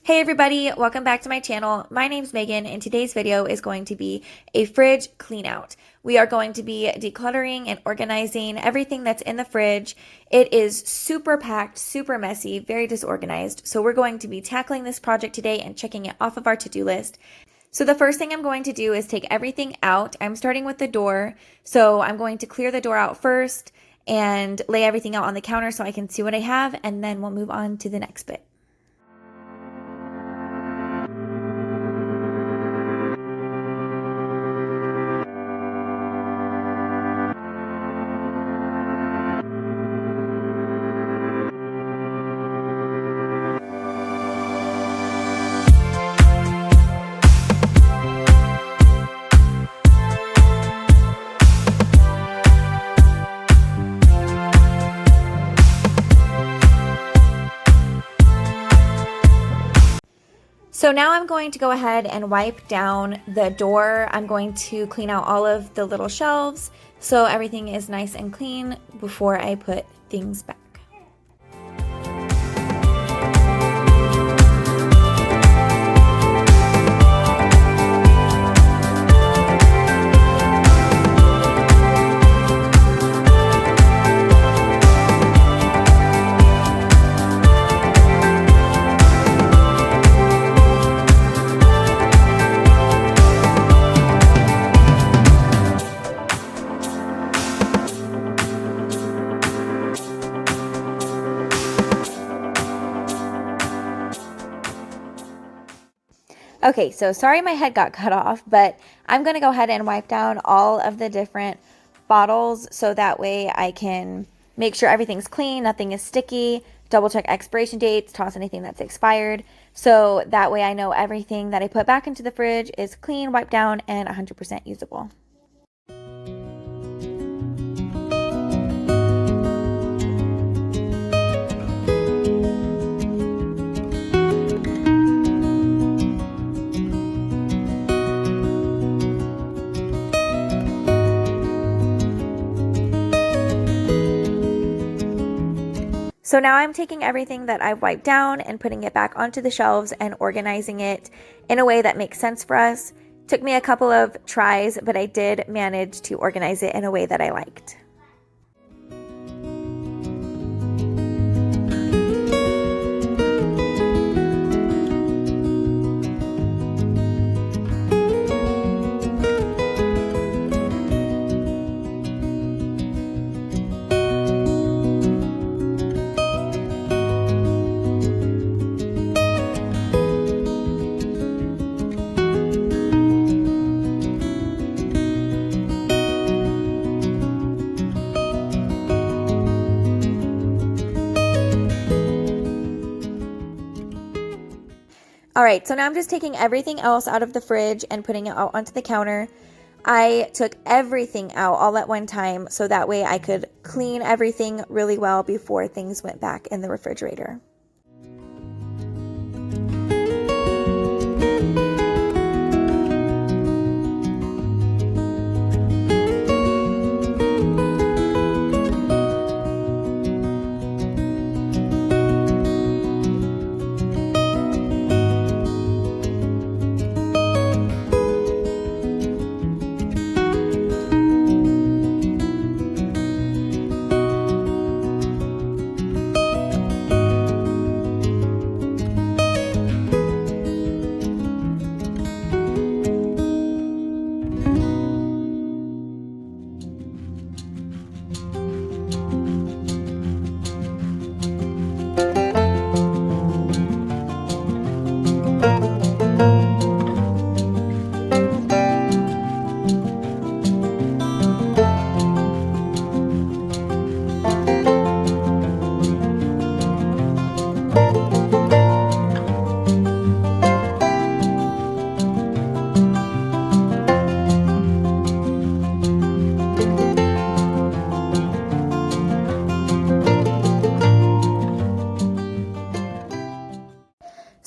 Hey everybody, welcome back to my channel. My name's Megan and today's video is going to be a fridge clean out. We are going to be decluttering and organizing everything that's in the fridge. It is super packed, super messy, very disorganized. So we're going to be tackling this project today and checking it off of our to-do list. So the first thing I'm going to do is take everything out. I'm starting with the door. So I'm going to clear the door out first and lay everything out on the counter so I can see what I have, and then we'll move on to the next bit. So now I'm going to go ahead and wipe down the door. I'm going to clean out all of the little shelves so everything is nice and clean before I put things back. Okay, so sorry my head got cut off, but I'm going to go ahead and wipe down all of the different bottles so that way I can make sure everything's clean, nothing is sticky, double check expiration dates, toss anything that's expired. So that way I know everything that I put back into the fridge is clean, wiped down, and 100% usable. So now I'm taking everything that I've wiped down and putting it back onto the shelves and organizing it in a way that makes sense for us. Took me a couple of tries, but I did manage to organize it in a way that I liked. All right, so now I'm just taking everything else out of the fridge and putting it out onto the counter. I took everything out all at one time so that way I could clean everything really well before things went back in the refrigerator.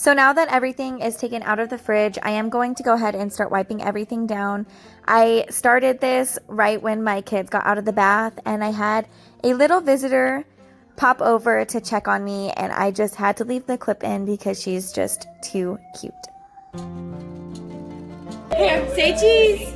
So now that everything is taken out of the fridge, I am going to go ahead and start wiping everything down. I started this right when my kids got out of the bath and I had a little visitor pop over to check on me, and I just had to leave the clip in because she's just too cute. Here, say cheese.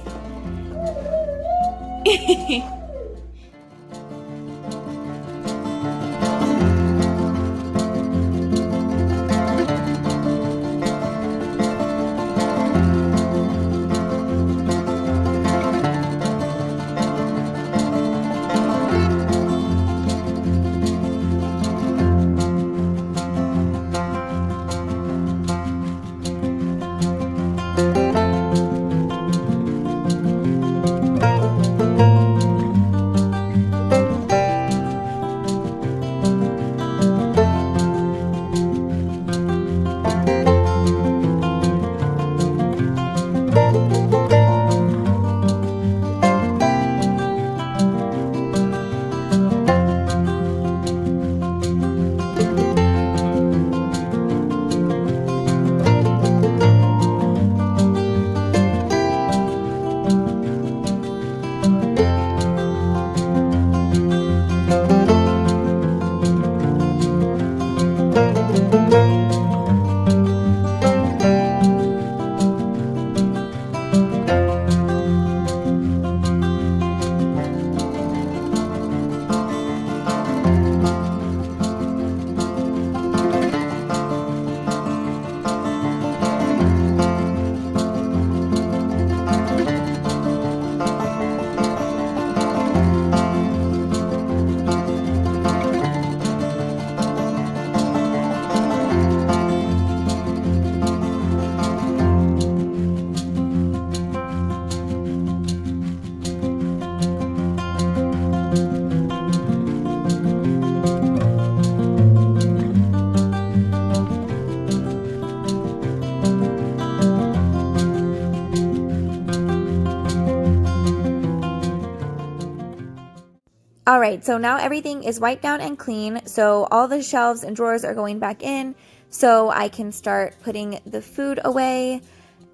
All right, so now everything is wiped down and clean. So all the shelves and drawers are going back in so I can start putting the food away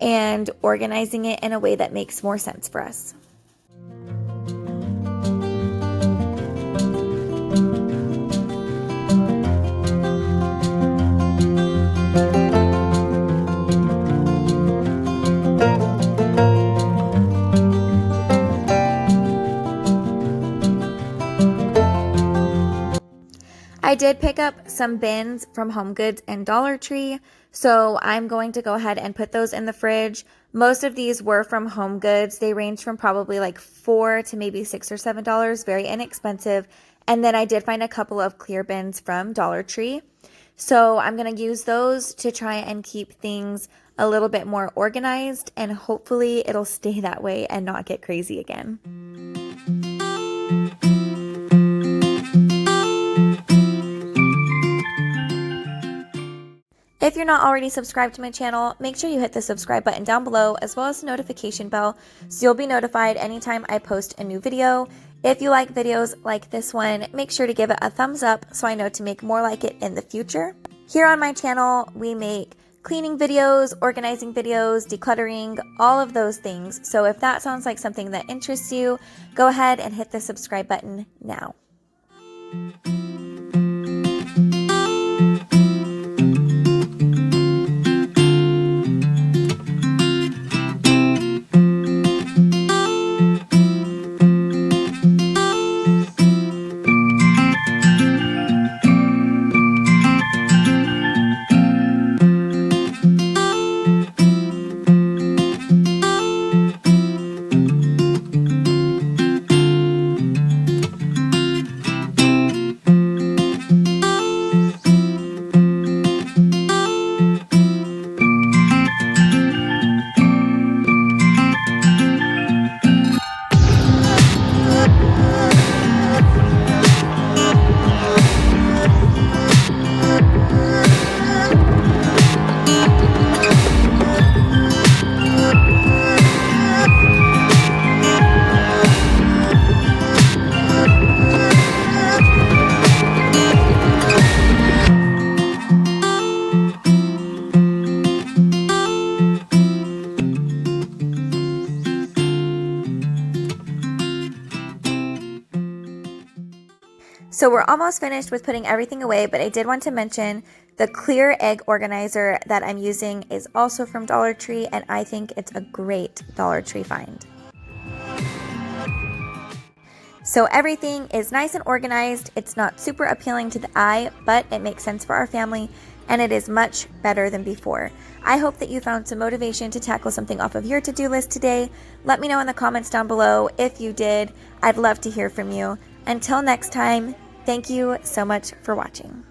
and organizing it in a way that makes more sense for us. I did pick up some bins from HomeGoods and Dollar Tree, so I'm going to go ahead and put those in the fridge. Most of these were from HomeGoods. They range from probably like $4 to maybe $6 or $7, very inexpensive. And then I did find a couple of clear bins from Dollar Tree. So I'm going to use those to try and keep things a little bit more organized, and hopefully it'll stay that way and not get crazy again. If you're not already subscribed to my channel, make sure you hit the subscribe button down below as well as the notification bell so you'll be notified anytime I post a new video. If you like videos like this one, make sure to give it a thumbs up so I know to make more like it in the future. Here on my channel, we make cleaning videos, organizing videos, decluttering, all of those things. So if that sounds like something that interests you, go ahead and hit the subscribe button now. So we're almost finished with putting everything away, but I did want to mention the clear egg organizer that I'm using is also from Dollar Tree, and I think it's a great Dollar Tree find. So everything is nice and organized. It's not super appealing to the eye, but it makes sense for our family, and it is much better than before. I hope that you found some motivation to tackle something off of your to-do list today. Let me know in the comments down below if you did. I'd love to hear from you. Until next time, thank you so much for watching.